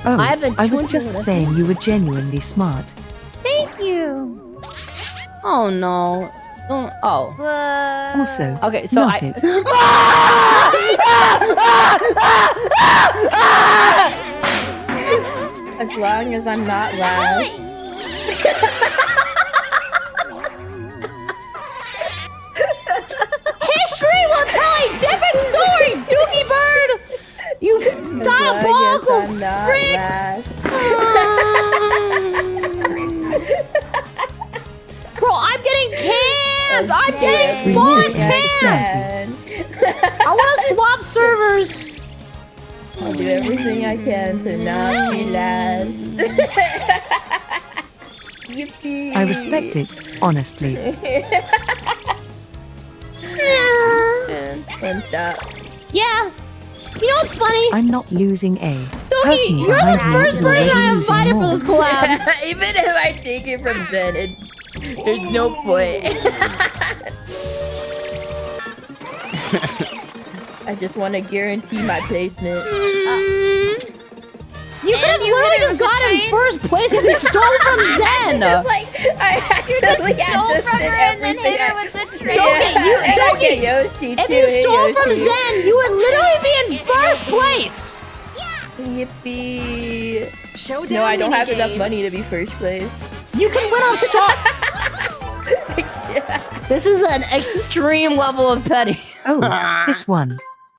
Oh, I have a I was twinkle just in the- saying you were genuinely smart. Thank you. Oh no. Oh. Also, Okay, so not it. As long as I'm not last. History will tell a different story, Doki Bird! You diabolical frick! Bro, I'm getting canned! I'm getting spawn canned! I want to swap servers! I'll do everything I can to not be last. Yippee! I respect it, honestly. Don't stop. Yeah. You know what's funny? I'm not losing A. Doki, Person you're behind the me first is person already I have losing invited for more. this collab. Even if I take it from Zen, there's no point. I just want to guarantee my placement. You could have literally just got in first place if you stole from Zen. Just like I actually stole from her and then hit her with the train. Doki, Yoshi if too. you stole Yoshi. from Zen, you would literally be in first place. Yippee! Showdown. No, I don't have enough money to be first place. You can win on Star. This is an extreme level of petty. Oh, this one.